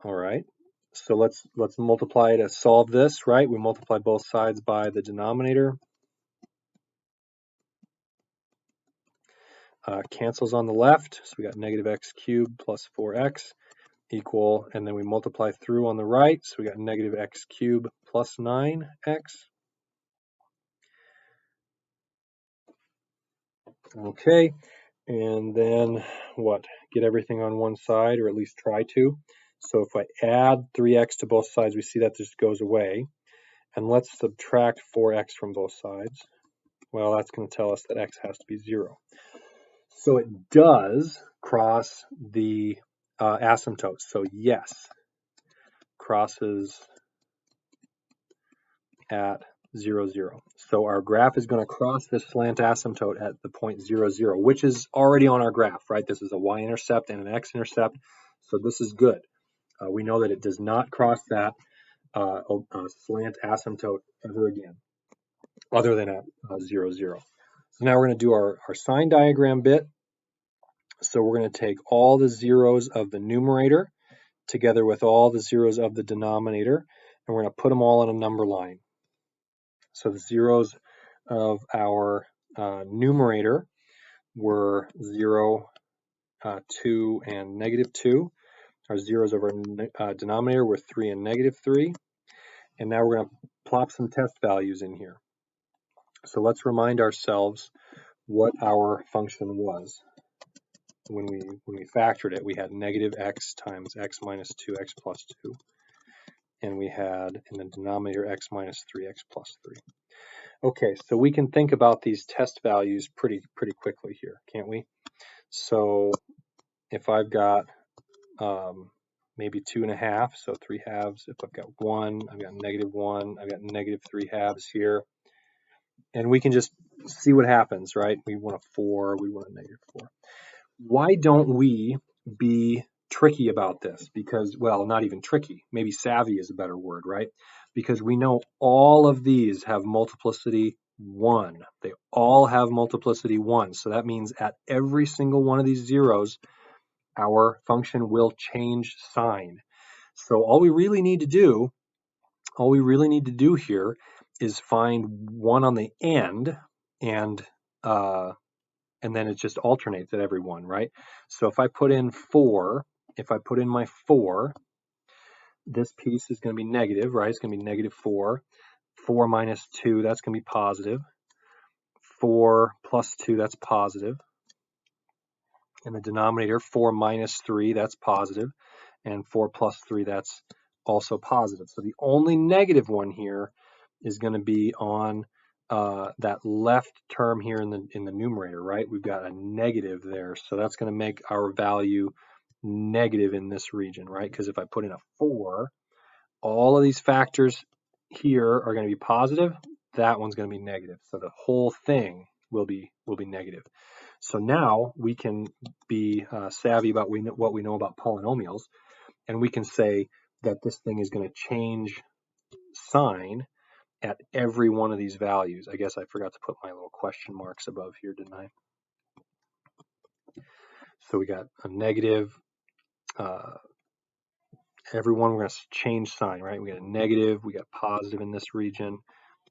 All right, so let's multiply to solve this, right? We multiply both sides by the denominator. Cancels on the left, so we got negative x cubed plus 4x equal, and then we multiply through on the right, so we got negative x cubed plus 9x. Okay, and then what? Get everything on one side, or at least try to. So if I add 3x to both sides, we see that just goes away. And let's subtract 4x from both sides. Well, that's going to tell us that x has to be 0. So it does cross the asymptote. So yes, crosses at 0, 0. So our graph is going to cross this slant asymptote at the point 0, 0, which is already on our graph, right? This is a y-intercept and an x-intercept, so this is good. We know that it does not cross that slant asymptote ever again, other than at 0, 0. So now we're going to do our sign diagram bit. So we're going to take all the zeros of the numerator together with all the zeros of the denominator, and we're going to put them all on a number line. So the zeros of our numerator were 0, 2, and negative 2. Our zeros of our denominator were 3 and negative 3. And now we're going to plop some test values in here. So let's remind ourselves what our function was. When we factored it, we had negative x times x minus 2x plus 2. And we had in the denominator x minus 3x plus 3. Okay, so we can think about these test values pretty quickly here, can't we? So if I've got maybe 2.5, so 3 halves. If I've got 1, I've got negative 1, I've got negative 3 halves here. And we can just see what happens, right? We want a 4, we want a negative 4. Why don't we be tricky about this? Because, well, not even tricky. Maybe savvy is a better word, right? Because we know all of these have multiplicity 1. They all have multiplicity 1. So that means at every single one of these zeros, our function will change sign. So all we really need to do here is find 1 on the end, and then it just alternates at every one, right? So if I put in 4, if I put in my 4, this piece is going to be negative, right? It's going to be negative 4. 4 minus 2, that's going to be positive. 4 plus 2, that's positive. In the denominator, 4 minus 3, that's positive. And 4 plus 3, that's also positive. So the only negative one here is going to be on that left term here in the numerator, right? We've got a negative there. So that's going to make our value negative in this region, right? Because if I put in a 4, all of these factors here are going to be positive. That one's going to be negative. So the whole thing will be negative. So now we can be savvy about what we know about polynomials, and we can say that this thing is going to change sign at every one of these values. I guess I forgot to put my little question marks above here, didn't I? So we got a negative. Every one we're going to change sign, right? We got a negative, we got positive in this region,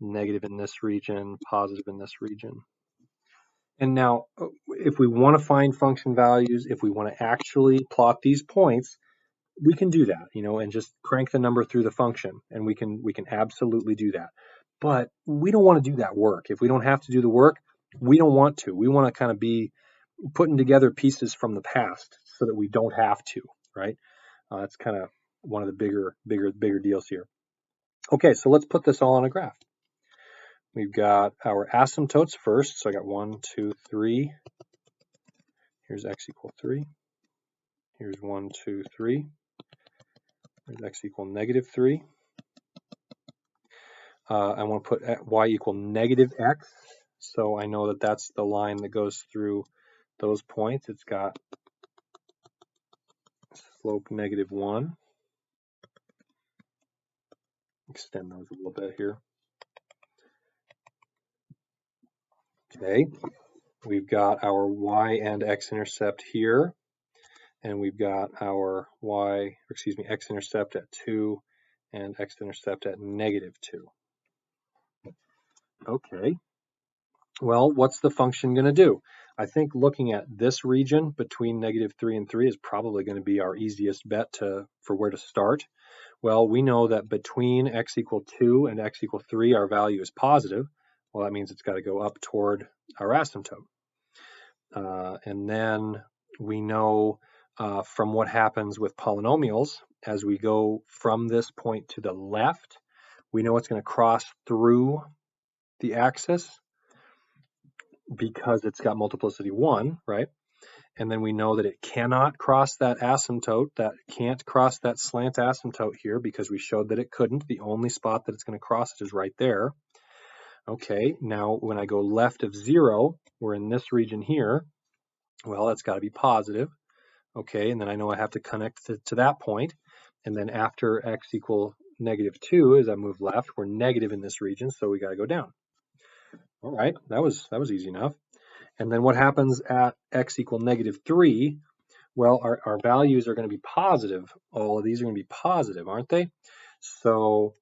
negative in this region, positive in this region. And now, if we want to find function values, if we want to actually plot these points, we can do that, and just crank the number through the function, and we can absolutely do that. But we don't want to do that work. If we don't have to do the work, we don't want to. We want to kind of be putting together pieces from the past so that we don't have to, right? That's kind of one of the bigger deals here. Okay, so let's put this all on a graph. We've got our asymptotes first. So I got 1, 2, 3. Here's x equal 3. Here's 1, 2, 3. Here's x equal negative 3. I want to put y equal negative x. So I know that that's the line that goes through those points. It's got slope negative 1. Extend those a little bit here. Okay, we've got our y and x-intercept here, and we've got our x-intercept at 2 and x-intercept at negative 2. Okay, well, what's the function going to do? I think looking at this region between negative 3 and 3 is probably going to be our easiest bet for where to start. Well, we know that between x equal 2 and x equal 3, our value is positive. Well, that means it's got to go up toward our asymptote. And then we know from what happens with polynomials, as we go from this point to the left, we know it's going to cross through the axis because it's got multiplicity 1, right? And then we know that it cannot cross that asymptote, that can't cross that slant asymptote here because we showed that it couldn't. The only spot that it's going to cross it is right there. Okay, now when I go left of 0, we're in this region here. Well, that's got to be positive. Okay, and then I know I have to connect to that point. And then after x equal negative 2, as I move left, we're negative in this region, so we got to go down. All right, that was easy enough. And then what happens at x equal negative 3? Well, our values are going to be positive. All of these are going to be positive, aren't they? So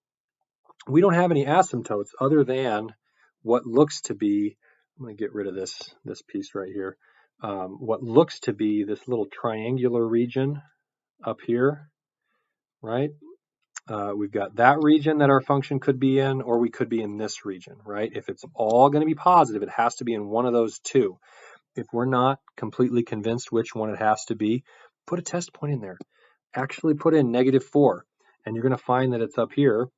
we don't have any asymptotes other than what looks to be, I'm going to get rid of this piece right here. what looks to be this little triangular region up here, right? We've got that region that our function could be in, or we could be in this region, right? If it's all going to be positive, it has to be in one of those two. If we're not completely convinced which one it has to be, put a test point in there. Actually put in -4, and you're going to find that it's up here.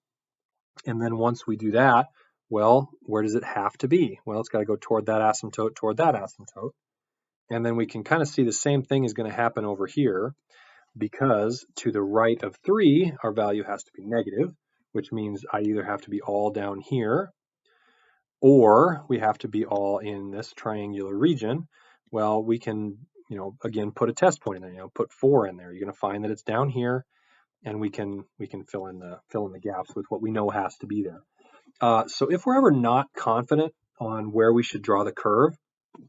And then once we do that, well, where does it have to be? Well, it's got to go toward that asymptote. And then we can kind of see the same thing is going to happen over here, because to the right of 3, our value has to be negative, which means I either have to be all down here, or we have to be all in this triangular region. Well, we can, again, put a test point in there, put 4 in there. You're going to find that it's down here, and we can fill in the gaps with what we know has to be there. So if we're ever not confident on where we should draw the curve,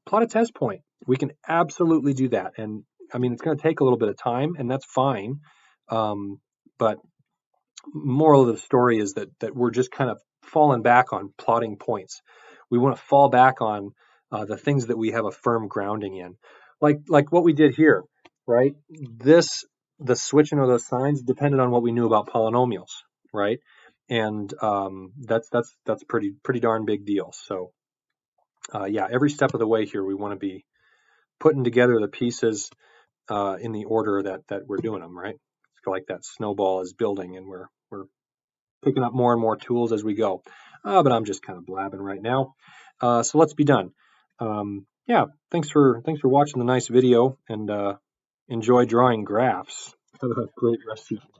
plot a test point. We can absolutely do that. And I mean, it's going to take a little bit of time, and that's fine. But moral of the story is that we're just kind of falling back on plotting points. We want to fall back on the things that we have a firm grounding in, like what we did here, right? The switching of those signs depended on what we knew about polynomials, right? And that's pretty darn big deal. So yeah, every step of the way here, we want to be putting together the pieces in the order that we're doing them, right? It's like that snowball is building, and we're picking up more and more tools as we go. But I'm just kind of blabbing right now. So let's be done. Yeah, thanks for watching the nice video, and enjoy drawing graphs. Have a great rest of your day.